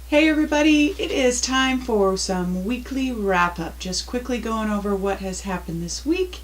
Hey everybody, it is time for some weekly wrap-up. Just quickly going over what has happened this week.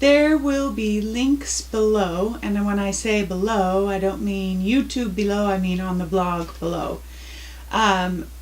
There will be links below, and when I say below, I don't mean YouTube below, I mean on the blog below.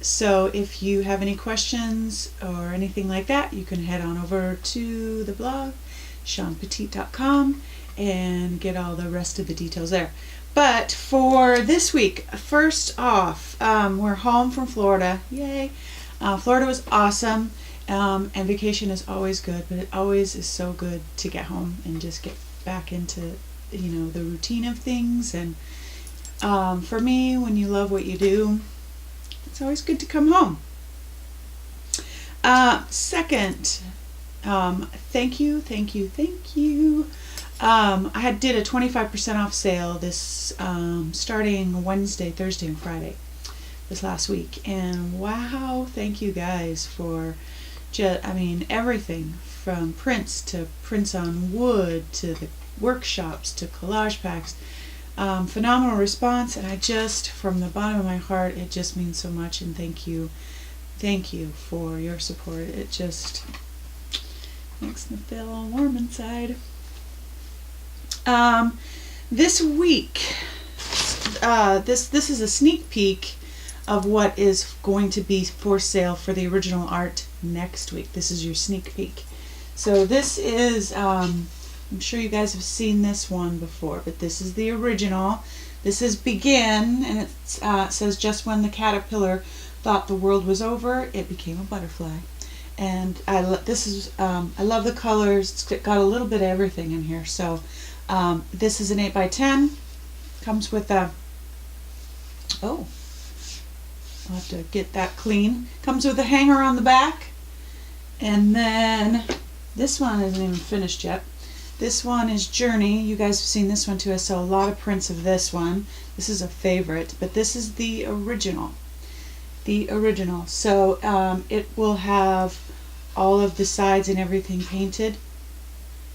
So if you have any questions or anything like that, you can head on over to the blog, ShawnPetite.com, and get all the rest of the details there. But for this week, first off, we're home from Florida. Yay! Florida was awesome, and vacation is always good, but it always is so good to get home and just get back into, the routine of things. And for me, when you love what you do, it's always good to come home. Second, thank you. I did a 25% off sale this starting Wednesday, Thursday, and Friday this last week, and wow, thank you guys for everything from prints to prints on wood to the workshops to collage packs. Phenomenal response, and I just, from the bottom of my heart, it just means so much, and thank you for your support. It just makes me feel all warm inside. This week, this is a sneak peek of what is going to be for sale for the original art next week. This is your sneak peek. So this is, I'm sure you guys have seen this one before, but this is the original. This is Begin, and it says, just when the caterpillar thought the world was over, it became a butterfly. And I love the colors. It's got a little bit of everything in here. So this is an 8x10. Comes with a, I'll have to get that clean. Comes with a hanger on the back. And then this one isn't even finished yet. This one is Journey. You guys have seen this one too. I saw a lot of prints of this one. This is a favorite, but this is the original. So it will have all of the sides and everything painted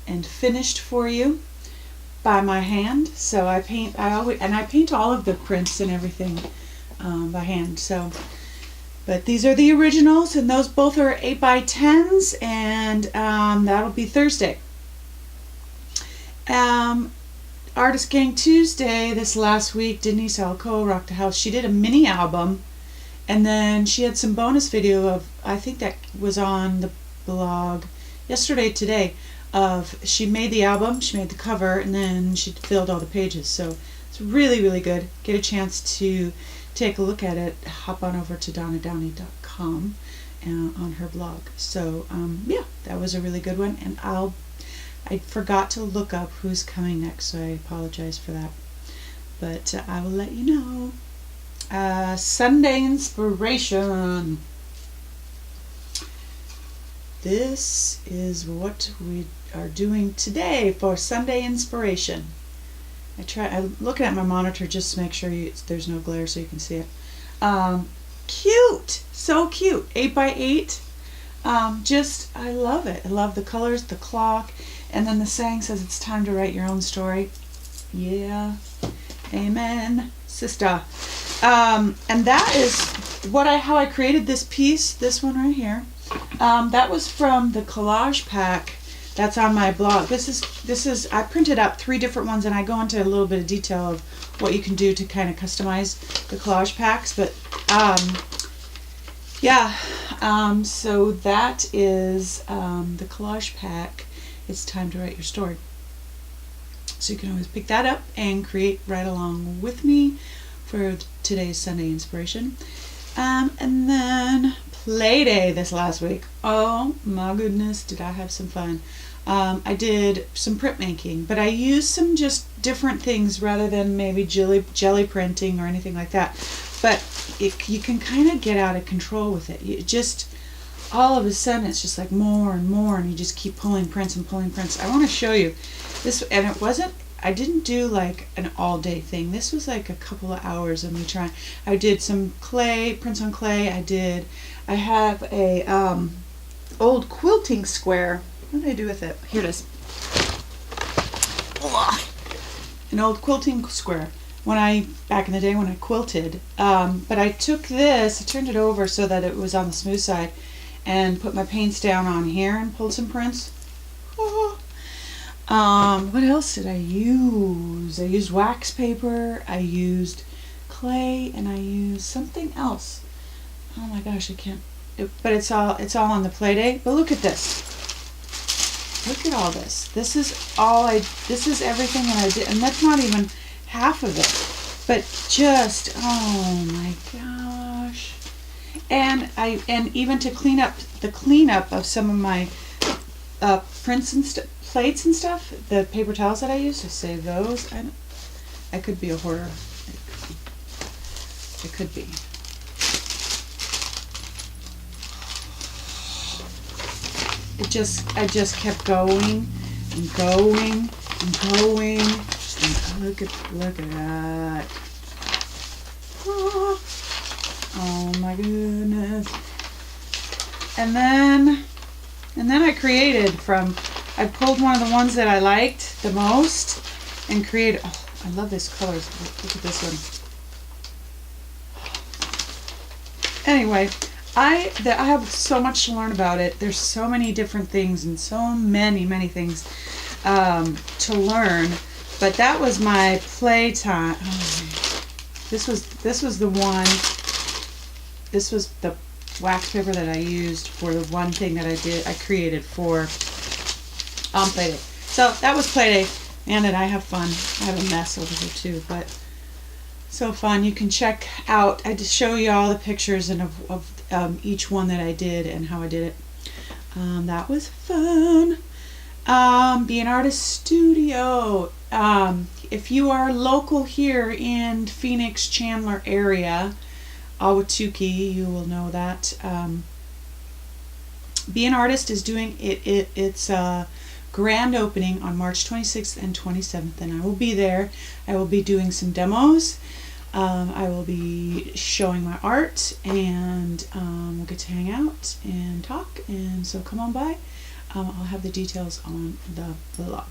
and finished for you by my hand. So I paint all of the prints and everything by hand. So, but these are the originals, and those both are 8x10s, and that'll be Thursday. Artist Gang Tuesday this last week, Denise Alco rocked the house. She did a mini album, and then she had some bonus video of, I think that was on the blog yesterday, today, of she made the album, she made the cover, and then she filled all the pages. So it's really, really good. Get a chance to take a look at it, hop on over to donnadowney.com on her blog. So yeah, that was a really good one, and I forgot to look up who's coming next, so I apologize for that. But I will let you know. Sunday inspiration. This is what we are doing today for Sunday inspiration. I'm looking at my monitor just to make sure there's no glare so you can see it. Cute, so cute. 8x8. I love it. I love the colors, the clock, and then the saying says it's time to write your own story. Yeah, amen, sister. And that is how I created this piece. This one right here. That was from the collage pack that's on my blog. This is I printed out 3 different ones, and I go into a little bit of detail of what you can do to kind of customize the collage packs. But yeah, so that is the collage pack. It's time to write your story. So you can always pick that up and create right along with me for today's Sunday inspiration. And then Play Day this last week. Oh my goodness, did I have some fun. I did some printmaking, but I used some just different things rather than maybe jelly printing or anything like that. But you can kind of get out of control with it. You just, all of a sudden, it's just like more and more, and you just keep pulling prints and pulling prints. I want to show you this, and I didn't do like an all-day thing. This was like a couple of hours of me trying. I did some prints on clay. I have a old quilting square. What did I do with it? Here it is. An old quilting square. back in the day when I quilted. But I took this, I turned it over so that it was on the smooth side, and put my paints down on here and pulled some prints. What else did I use? I used wax paper, I used clay, and I used something else. Oh my gosh, I can't. But it's all on the play day. But look at this. Look at all this. This is everything that I did, and that's not even half of it. But just, oh my gosh. And even to clean up of some of my prints and plates and stuff, the paper towels that I used to save those. I could be a hoarder. It could be. I just kept going and going and going. And look at that. Oh my goodness. And then I created I pulled one of the ones that I liked the most and created, oh, I love this color. Look at this one. Anyway, I have so much to learn about it. There's so many different things and so many things to learn. But that was my play time. Oh, this was the one. This was the wax paper that I used for the one thing that I created for Play Day. So that was Play Day. Man, did I have fun. I have a mess over here too, but so fun. You can check out, I just show you all the pictures and of each one that I did and how I did it. That was fun. Be an Artist Studio. If you are local here in Phoenix, Chandler area, Ahwatukee, you will know that. Be an Artist is doing its grand opening on March 26th and 27th, and I will be there. I will be doing some demos. I will be showing my art, and we'll get to hang out and talk, and so come on by. I'll have the details on the blog.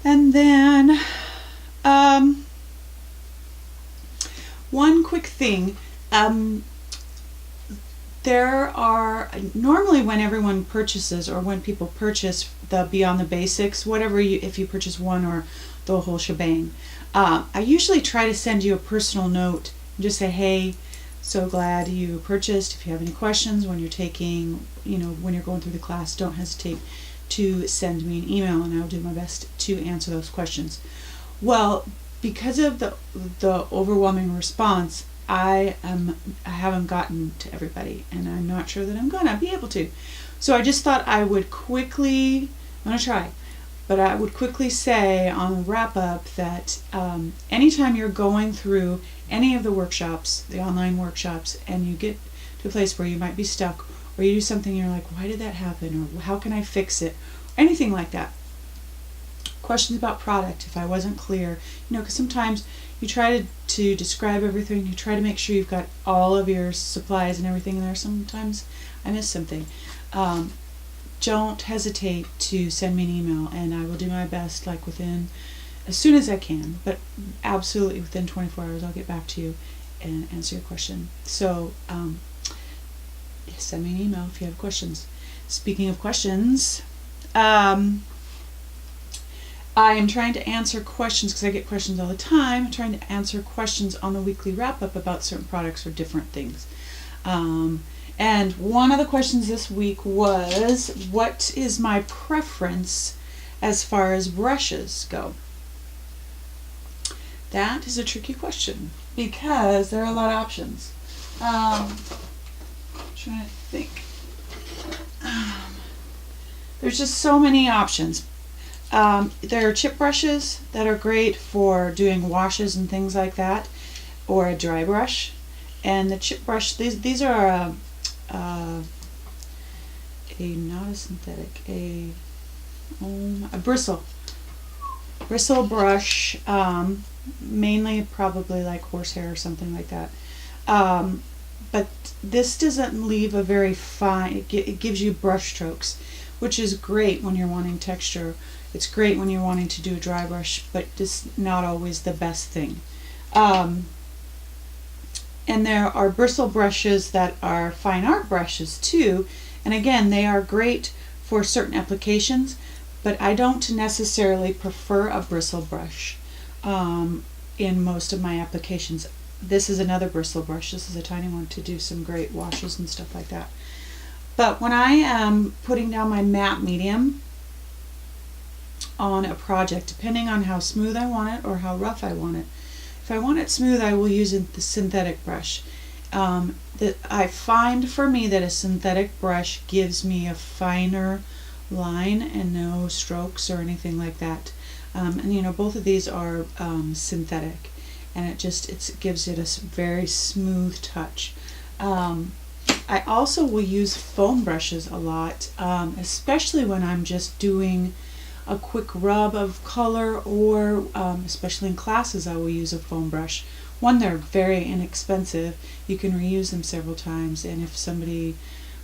And then one quick thing. There are, normally when everyone purchases, or when people purchase the Beyond the Basics, whatever if you purchase one or the whole shebang, I usually try to send you a personal note and just say, hey, so glad you purchased. If you have any questions when you're taking, when you're going through the class, don't hesitate to send me an email, and I'll do my best to answer those questions. Well, because of the overwhelming response, I haven't gotten to everybody, and I'm not sure that I'm gonna be able to. So I just thought I would quickly, I'm gonna try, but I would quickly say on the wrap up that anytime you're going through any of the workshops, the online workshops, and you get to a place where you might be stuck, or you do something and you're like, why did that happen, or how can I fix it, anything like that. Questions about product, if I wasn't clear, because sometimes you try to describe everything, you try to make sure you've got all of your supplies and everything in there. Sometimes I miss something. Don't hesitate to send me an email, and I will do my best, like as soon as I can, but absolutely within 24 hours I'll get back to you and answer your question. So send me an email if you have questions. Speaking of questions, I am trying to answer questions, because I get questions all the time. I'm trying to answer questions on the weekly wrap-up about certain products or different things. And one of the questions this week was, what is my preference as far as brushes go? That is a tricky question, because there are a lot of options. I'm trying to think. There's just so many options. There are chip brushes that are great for doing washes and things like that, or a dry brush. And the chip brush, these are not a synthetic, a bristle brush, mainly probably like horsehair or something like that. But this doesn't leave a very fine, it gives you brush strokes, which is great when you're wanting texture. It's great when you're wanting to do a dry brush, but just not always the best thing. And there are bristle brushes that are fine art brushes too, and again, they are great for certain applications, but I don't necessarily prefer a bristle brush in most of my applications. This is another bristle brush. This is a tiny one to do some great washes and stuff like that. But when I am putting down my matte medium on a project, depending on how smooth I want it or how rough I want it, if I want it smooth, I will use the synthetic brush. I find for me that a synthetic brush gives me a finer line and no strokes or anything like that. And you know, both of these are synthetic, and it gives it a very smooth touch. I also will use foam brushes a lot, especially when I'm just doing a quick rub of color, or especially in classes I will use a foam brush. One, they're very inexpensive. You can reuse them several times, and if somebody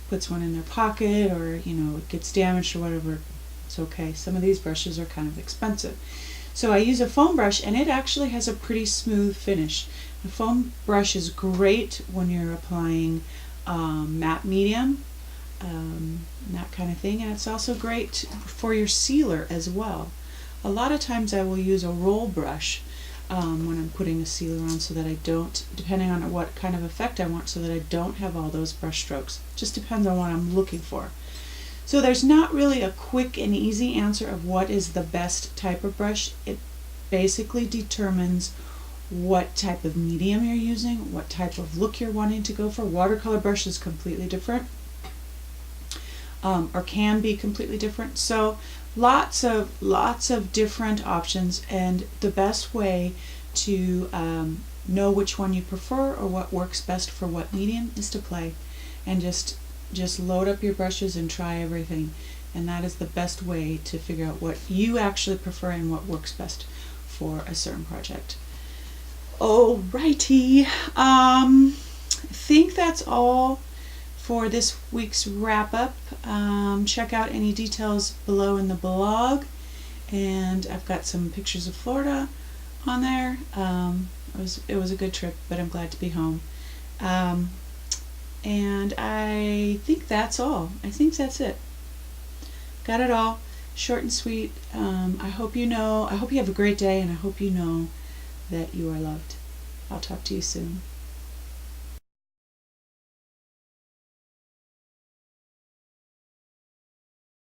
puts one in their pocket or you know it gets damaged or whatever, it's okay. Some of these brushes are kind of expensive. So I use a foam brush, and it actually has a pretty smooth finish. A foam brush is great when you're applying matte medium, that kind of thing, and it's also great for your sealer as well. A lot of times I will use a roll brush when I'm putting a sealer on, so that I don't, depending on what kind of effect I want, so that I don't have all those brush strokes. Just depends on what I'm looking for. So there's not really a quick and easy answer of what is the best type of brush. It basically determines what type of medium you're using, what type of look you're wanting to go for. Watercolor brush is completely different, or can be completely different. So lots of different options, and the best way to know which one you prefer or what works best for what medium is to play, and just load up your brushes and try everything, and that is the best way to figure out what you actually prefer and what works best for a certain project. Alrighty, I think that's all for this week's wrap up. Check out any details below in the blog, and I've got some pictures of Florida on there. It was a good trip, but I'm glad to be home. And I think that's all. I think that's it. Got it all. Short and sweet. I hope you have a great day, and I hope you know that you are loved. I'll talk to you soon.